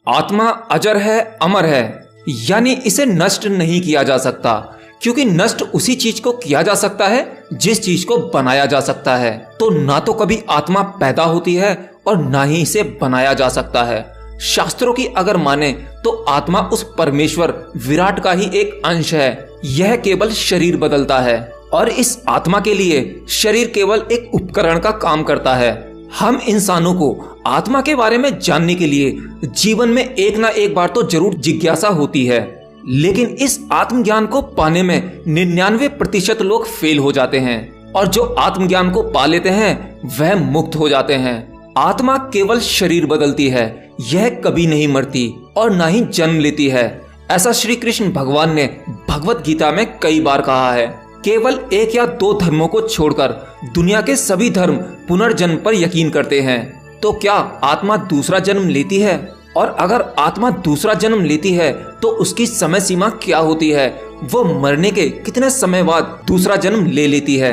आत्मा अजर है, अमर है, यानी इसे नष्ट नहीं किया जा सकता, क्योंकि नष्ट उसी चीज को किया जा सकता है जिस चीज को बनाया जा सकता है। तो ना तो कभी आत्मा पैदा होती है और ना ही इसे बनाया जा सकता है। शास्त्रों की अगर माने तो आत्मा उस परमेश्वर विराट का ही एक अंश है। यह केवल शरीर बदलता है और इस आत्मा के लिए शरीर केवल एक उपकरण का काम करता है। हम इंसानों को आत्मा के बारे में जानने के लिए जीवन में एक ना एक बार तो जरूर जिज्ञासा होती है, लेकिन इस आत्मज्ञान को पाने में 99% लोग फेल हो जाते हैं और जो आत्मज्ञान को पा लेते हैं वह मुक्त हो जाते हैं। आत्मा केवल शरीर बदलती है, यह कभी नहीं मरती और ना ही जन्म लेती है। ऐसा श्री कृष्ण भगवान ने भगवत गीता में कई बार कहा है। केवल 1 या 2 धर्मों को छोड़कर दुनिया के सभी धर्म पुनर्जन्म पर यकीन करते हैं। तो क्या आत्मा दूसरा जन्म लेती है? और अगर आत्मा दूसरा जन्म लेती है तो उसकी समय सीमा क्या होती है? वो मरने के कितने समय बाद दूसरा जन्म ले लेती है?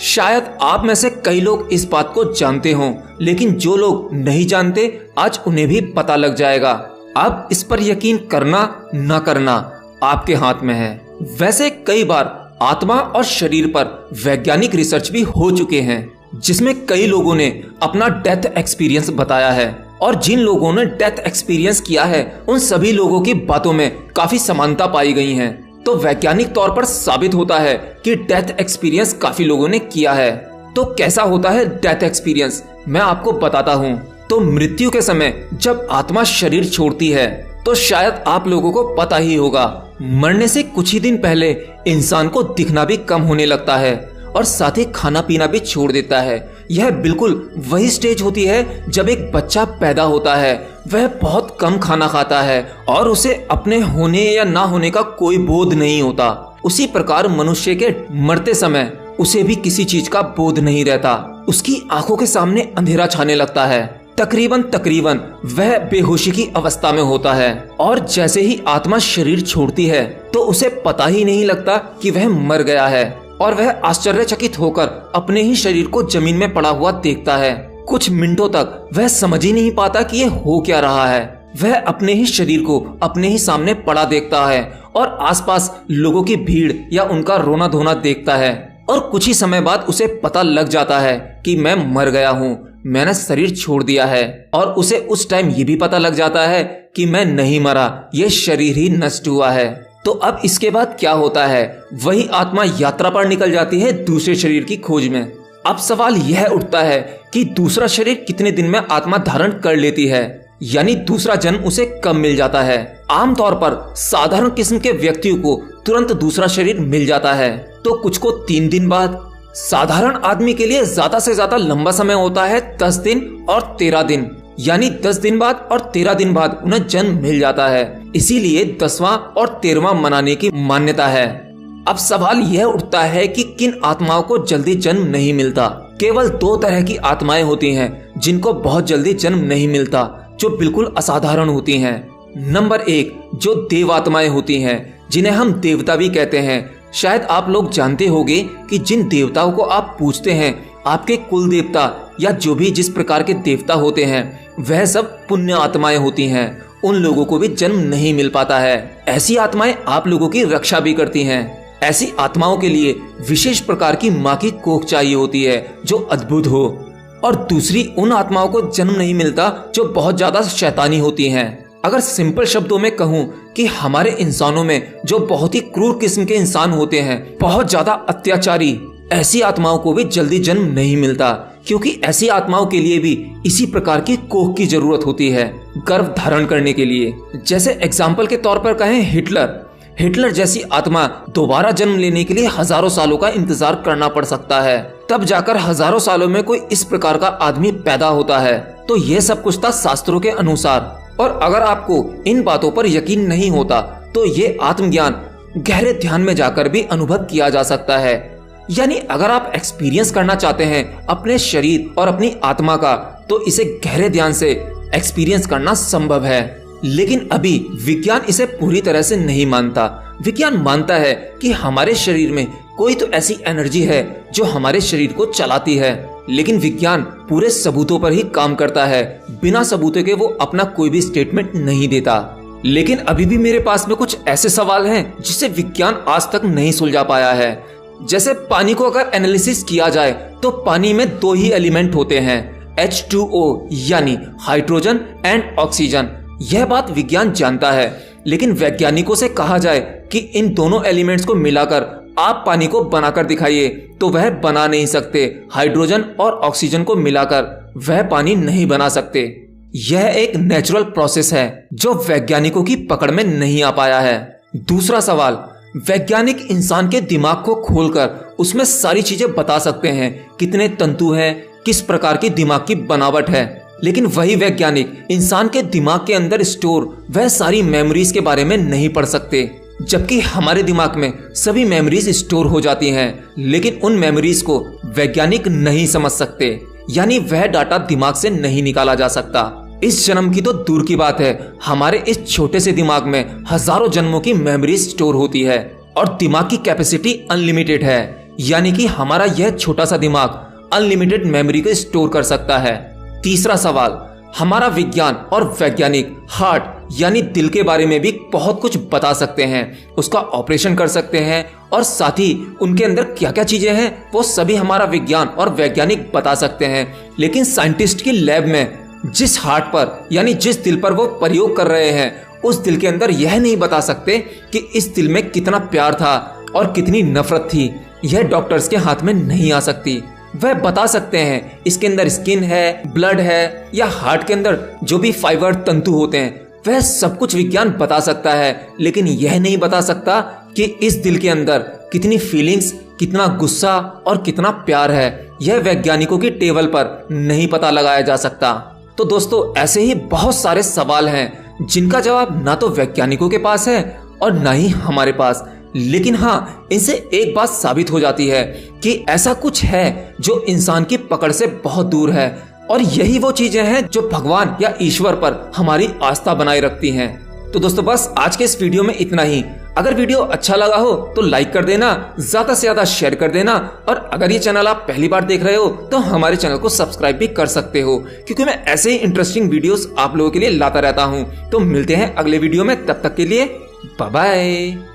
शायद आप में से कई लोग इस बात को जानते हों, लेकिन जो लोग नहीं जानते आज उन्हें भी पता लग जाएगा। अब इस पर यकीन करना न करना आपके हाथ में है। वैसे कई बार आत्मा और शरीर पर वैज्ञानिक रिसर्च भी हो चुके हैं, जिसमें कई लोगों ने अपना डेथ एक्सपीरियंस बताया है और जिन लोगों ने डेथ एक्सपीरियंस किया है उन सभी लोगों की बातों में काफी समानता पाई गई है। तो वैज्ञानिक तौर पर साबित होता है कि डेथ एक्सपीरियंस काफी लोगों ने किया है। तो कैसा होता है डेथ एक्सपीरियंस, मैं आपको बताता हूँ। तो मृत्यु के समय जब आत्मा शरीर छोड़ती है तो शायद आप लोगों को पता ही होगा, मरने से कुछ ही दिन पहले इंसान को दिखना भी कम होने लगता है और साथ ही खाना पीना भी छोड़ देता है। यह बिल्कुल वही स्टेज होती है जब एक बच्चा पैदा होता है। वह बहुत कम खाना खाता है और उसे अपने होने या ना होने का कोई बोध नहीं होता। उसी प्रकार मनुष्य के मरते समय उसे भी किसी चीज का बोध नहीं रहता। उसकी आंखों के सामने अंधेरा छाने लगता है। तकरीबन वह बेहोशी की अवस्था में होता है और जैसे ही आत्मा शरीर छोड़ती है तो उसे पता ही नहीं लगता कि वह मर गया है और वह आश्चर्यचकित होकर अपने ही शरीर को जमीन में पड़ा हुआ देखता है। कुछ मिनटों तक वह समझ ही नहीं पाता कि ये हो क्या रहा है। वह अपने ही शरीर को अपने ही सामने पड़ा देखता है और आसपास लोगों की भीड़ या उनका रोना धोना देखता है और कुछ ही समय बाद उसे पता लग जाता है कि मैं मर गया हूँ, मैंने शरीर छोड़ दिया है। और उसे उस टाइम ये भी पता लग जाता है कि मैं नहीं मरा, ये शरीर ही नष्ट हुआ है। तो अब इसके बाद क्या होता है? वही आत्मा यात्रा पर निकल जाती है दूसरे शरीर की खोज में। अब सवाल यह उठता है कि दूसरा शरीर कितने दिन में आत्मा धारण कर लेती है, यानी दूसरा जन्म उसे कब मिल जाता है? आमतौर पर साधारण किस्म के व्यक्तियों को तुरंत दूसरा शरीर मिल जाता है, तो कुछ को 3 दिन बाद। साधारण आदमी के लिए ज्यादा से ज्यादा लंबा समय होता है 10 दिन और 13 दिन, यानी 10 दिन बाद और 13 दिन बाद उन्हें जन्म मिल जाता है। इसीलिए 10वां और 13वां मनाने की मान्यता है। अब सवाल यह उठता है कि किन आत्माओं को जल्दी जन्म नहीं मिलता। केवल 2 तरह की आत्माएं होती हैं जिनको बहुत जल्दी जन्म नहीं मिलता, जो बिल्कुल असाधारण होती हैं। नंबर 1, जो देव आत्माएं होती हैं, जिन्हें हम देवता भी कहते हैं। शायद आप लोग जानते होंगे कि जिन देवताओं को आप पूजते हैं, आपके कुल देवता या जो भी जिस प्रकार के देवता होते हैं, वह सब पुण्य आत्माएं होती हैं। उन लोगों को भी जन्म नहीं मिल पाता है। ऐसी आत्माएं आप लोगों की रक्षा भी करती हैं। ऐसी आत्माओं के लिए विशेष प्रकार की माँ की कोख चाहिए होती है जो अद्भुत हो। और दूसरी उन आत्माओं को जन्म नहीं मिलता जो बहुत ज्यादा शैतानी होती हैं। अगर सिंपल शब्दों में कहूँ कि हमारे इंसानों में जो बहुत ही क्रूर किस्म के इंसान होते हैं, बहुत ज्यादा अत्याचारी, ऐसी आत्माओं को भी जल्दी जन्म नहीं मिलता, क्योंकि ऐसी आत्माओं के लिए भी इसी प्रकार की कोख की जरूरत होती है गर्भ धारण करने के लिए। जैसे एग्जाम्पल के तौर पर कहें हिटलर जैसी आत्मा दोबारा जन्म लेने के लिए हजारों सालों का इंतजार करना पड़ सकता है, तब जाकर हजारों सालों में कोई इस प्रकार का आदमी पैदा होता है। तो ये सब कुछ था शास्त्रों के अनुसार। और अगर आपको इन बातों पर यकीन नहीं होता तो ये आत्मज्ञान गहरे ध्यान में जाकर भी अनुभव किया जा सकता है। यानी अगर आप एक्सपीरियंस करना चाहते हैं अपने शरीर और अपनी आत्मा का, तो इसे गहरे ध्यान से एक्सपीरियंस करना संभव है। लेकिन अभी विज्ञान इसे पूरी तरह से नहीं मानता। विज्ञान मानता है कि हमारे शरीर में कोई तो ऐसी एनर्जी है जो हमारे शरीर को चलाती है लेकिन विज्ञान पूरे सबूतों पर ही काम करता है। बिना सबूतों के वो अपना कोई भी स्टेटमेंट नहीं देता। लेकिन अभी भी मेरे पास में कुछ ऐसे सवाल हैं जिसे विज्ञान आज तक नहीं सुलझा पाया है। जैसे पानी को अगर एनालिसिस किया जाए तो पानी में 2 ही एलिमेंट होते हैं, H2O यानी हाइड्रोजन एंड ऑक्सीजन। यह बात विज्ञान जानता है, लेकिन वैज्ञानिकों से कहा जाए कि इन दोनों एलिमेंट्स को मिलाकर आप पानी को बनाकर दिखाइए तो वह बना नहीं सकते। हाइड्रोजन और ऑक्सीजन को मिलाकर वह पानी नहीं बना सकते। यह एक नेचुरल प्रोसेस है जो वैज्ञानिकों की पकड़ में नहीं आ पाया है। दूसरा सवाल, वैज्ञानिक इंसान के दिमाग को खोलकर उसमें सारी चीजें बता सकते हैं, कितने तंतु हैं, किस प्रकार की दिमाग की बनावट है, लेकिन वही वैज्ञानिक इंसान के दिमाग के अंदर स्टोर वह सारी मेमोरीज के बारे में नहीं पढ़ सकते। जबकि हमारे दिमाग में सभी मेमोरीज स्टोर हो जाती हैं, लेकिन उन मेमोरीज को वैज्ञानिक नहीं समझ सकते, यानी वह डाटा दिमाग से नहीं निकाला जा सकता। इस जन्म की तो दूर की बात है, हमारे इस छोटे से दिमाग में हजारों जन्मों की मेमोरीज स्टोर होती है और दिमाग की कैपेसिटी अनलिमिटेड है, यानी कि हमारा यह छोटा सा दिमाग अनलिमिटेड मेमोरी को स्टोर कर सकता है। तीसरा सवाल, हमारा विज्ञान और वैज्ञानिक हार्ट यानी दिल के बारे में भी बहुत कुछ बता सकते हैं, उसका ऑपरेशन कर सकते हैं और साथ ही उनके अंदर क्या क्या चीजें हैं वो सभी हमारा विज्ञान और वैज्ञानिक बता सकते हैं। लेकिन साइंटिस्ट की लैब में जिस हार्ट पर यानी जिस दिल पर वो प्रयोग कर रहे हैं, उस दिल के अंदर यह नहीं बता सकते कि इस दिल में कितना प्यार था और कितनी नफरत थी। यह डॉक्टर्स के हाथ में नहीं आ सकती। वह बता सकते हैं इसके अंदर स्किन है, ब्लड है, या हार्ट के अंदर जो भी फाइबर तंतु होते हैं, वह सब कुछ विज्ञान बता सकता है, लेकिन यह नहीं बता सकता कि इस दिल के अंदर कितनी फीलिंग्स, कितना गुस्सा और कितना प्यार है। यह वैज्ञानिकों की टेबल पर नहीं पता लगाया जा सकता। तो दोस्तों, ऐसे ही बहुत सारे सवाल हैं जिनका जवाब ना तो वैज्ञानिकों के पास है और ना ही हमारे पास। लेकिन हाँ, इनसे एक बात साबित हो जाती है कि ऐसा कुछ है जो इंसान की पकड़ से बहुत दूर है, और यही वो चीजें हैं जो भगवान या ईश्वर पर हमारी आस्था बनाए रखती हैं। तो दोस्तों, बस आज के इस वीडियो में इतना ही। अगर वीडियो अच्छा लगा हो तो लाइक कर देना, ज्यादा से ज्यादा शेयर कर देना, और अगर ये चैनल आप पहली बार देख रहे हो तो हमारे चैनल को सब्सक्राइब भी कर सकते हो, क्योंकि मैं ऐसे ही इंटरेस्टिंग वीडियोस आप लोगों के लिए लाता रहता हूँ। तो मिलते हैं अगले वीडियो में, तब तक के लिए बाय बाय।